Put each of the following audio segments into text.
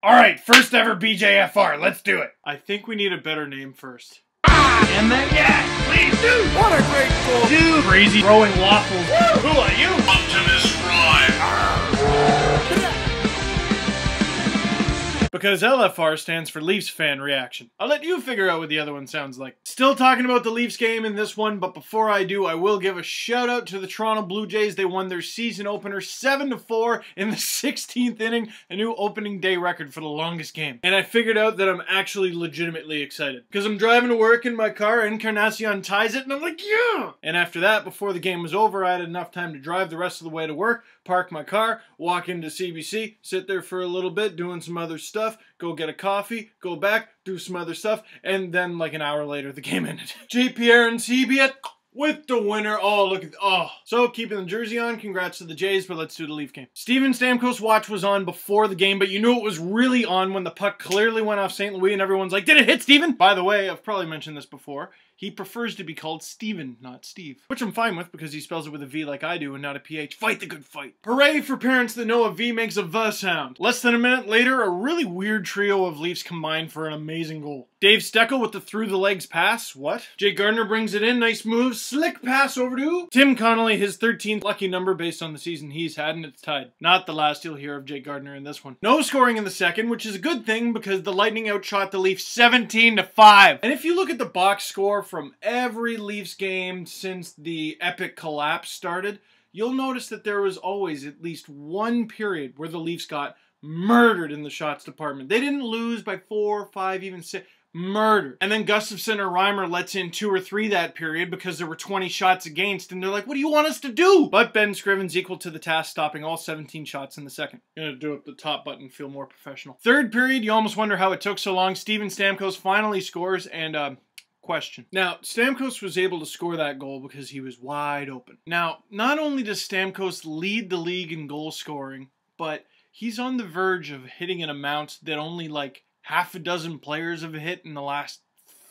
Alright, first ever BJFR, let's do it. I think we need a better name first. And then, yes, please do. What a great goal. Dude, crazy throwing waffles. Woo. Who are you? Optimus Prime. Because LFR stands for Leafs Fan Reaction. I'll let you figure out what the other one sounds like. Still talking about the Leafs game in this one, but before I do, I will give a shout out to the Toronto Blue Jays. They won their season opener 7-4 in the 16th inning, a new opening day record for the longest game. And I figured out that I'm actually legitimately excited. Because I'm driving to work in my car, Encarnacion ties it, and I'm like, yeah! And after that, before the game was over, I had enough time to drive the rest of the way to work, park my car, walk into CBC, sit there for a little bit, doing some other stuff, go get a coffee, go back, do some other stuff, and then like an hour later the game ended. JPR and CB with the winner. Oh, look at, oh. So, keeping the jersey on, congrats to the Jays, but let's do the Leaf game. Steven Stamkos' watch was on before the game, but you knew it was really on when the puck clearly went off St. Louis and everyone's like, did it hit Steven? By the way, I've probably mentioned this before. He prefers to be called Steven, not Steve. Which I'm fine with because he spells it with a V like I do and not a PH. Fight the good fight. Hooray for parents that know a V makes a V sound. Less than a minute later, a really weird trio of Leafs combined for an amazing goal. Dave Steckel with the through-the-legs pass. What? Jake Gardiner brings it in. Nice move. Slick pass over to Tim Connolly, his 13th lucky number based on the season he's had, and it's tied. Not the last you'll hear of Jake Gardiner in this one. No scoring in the second, which is a good thing because the Lightning outshot the Leafs 17-5. And if you look at the box score from every Leafs game since the epic collapse started, you'll notice that there was always at least one period where the Leafs got murdered in the shots department. They didn't lose by 4, 5, even 6. Murdered. And then Gustafsson or Reimer lets in 2 or 3 that period because there were 20 shots against, and they're like, what do you want us to do? But Ben Scriv-wins equal to the task, stopping all 17 shots in the second. Gonna do up the top button, feel more professional. Third period, you almost wonder how it took so long. Steven Stamkos finally scores, and question. Now, Stamkos was able to score that goal because he was wide open. Now, not only does Stamkos lead the league in goal scoring, but he's on the verge of hitting an amount that only like half a dozen players have hit in the last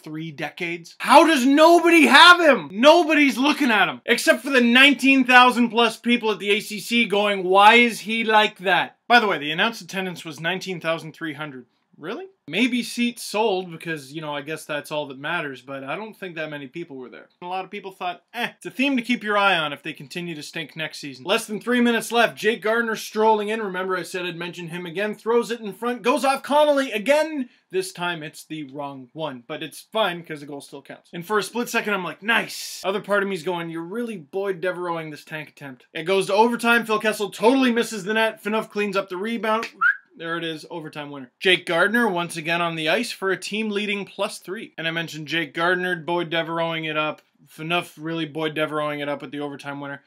3 decades. How does nobody have him? Nobody's looking at him. Except for the 19,000 plus people at the ACC going, why is he like that? By the way, the announced attendance was 19,300. Really? Maybe seats sold because, you know, I guess that's all that matters, but I don't think that many people were there. A lot of people thought, it's a theme to keep your eye on if they continue to stink next season. Less than 3 minutes left. Jake Gardiner strolling in. Remember I said I'd mention him again. Throws it in front. Goes off Connolly again. This time it's the wrong one, but it's fine because the goal still counts. And for a split second, I'm like, nice. Other part of me's going, you're really Boyd Devereauxing this tank attempt. It goes to overtime. Phil Kessel totally misses the net. Phaneuf cleans up the rebound. There it is, overtime winner. Jake Gardiner once again on the ice for a team-leading +3. And I mentioned Jake Gardiner, Boyd Devereauxing it up. Phaneuf really Boyd Devereauxing it up with the overtime winner.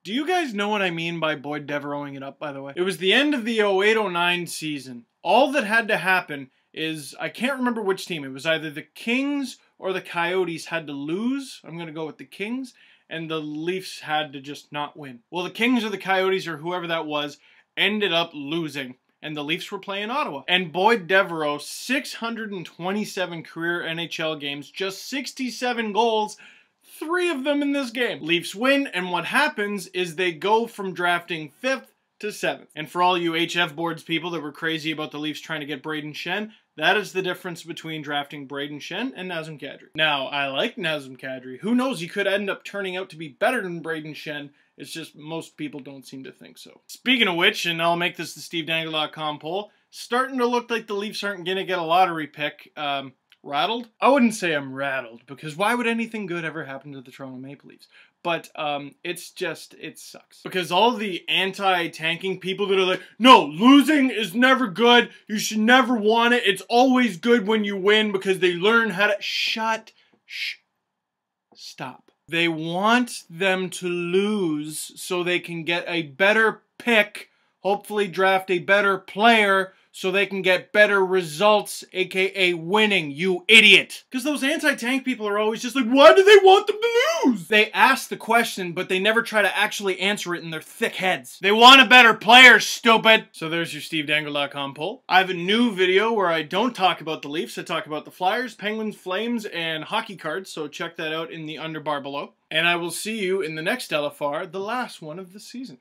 Do you guys know what I mean by Boyd Devereauxing it up, by the way? It was the end of the 08-09 season. All that had to happen is, I can't remember which team. It was either the Kings or the Coyotes had to lose. I'm going to go with the Kings. And the Leafs had to just not win. Well, the Kings or the Coyotes or whoever that was ended up losing. And the Leafs were playing Ottawa. And Boyd Devereaux, 627 career NHL games, just 67 goals, 3 of them in this game. Leafs win, and what happens is they go from drafting 5th to 7th. And for all you HF boards people that were crazy about the Leafs trying to get Braden Shen, that is the difference between drafting Braden Shen and Nazem Kadri. Now, I like Nazem Kadri. Who knows, he could end up turning out to be better than Braden Shen. It's just most people don't seem to think so. Speaking of which, and I'll make this the SteveDangle.com poll, starting to look like the Leafs aren't going to get a lottery pick. Rattled? I wouldn't say I'm rattled, because why would anything good ever happen to the Toronto Maple Leafs? But it's just, it sucks. Because all the anti-tanking people that are like, no, losing is never good, you should never want it, it's always good when you win because they learn how to... Stop. They want them to lose so they can get a better pick, hopefully draft a better player so they can get better results, aka winning, you idiot. Because those anti-tank people are always just like, why do they want them to lose? They ask the question, but they never try to actually answer it in their thick heads. They want a better player, stupid. So there's your SteveDangle.com poll. I have a new video where I don't talk about the Leafs, I talk about the Flyers, Penguins, Flames, and hockey cards, so check that out in the underbar below. And I will see you in the next LFR, the last one of the season.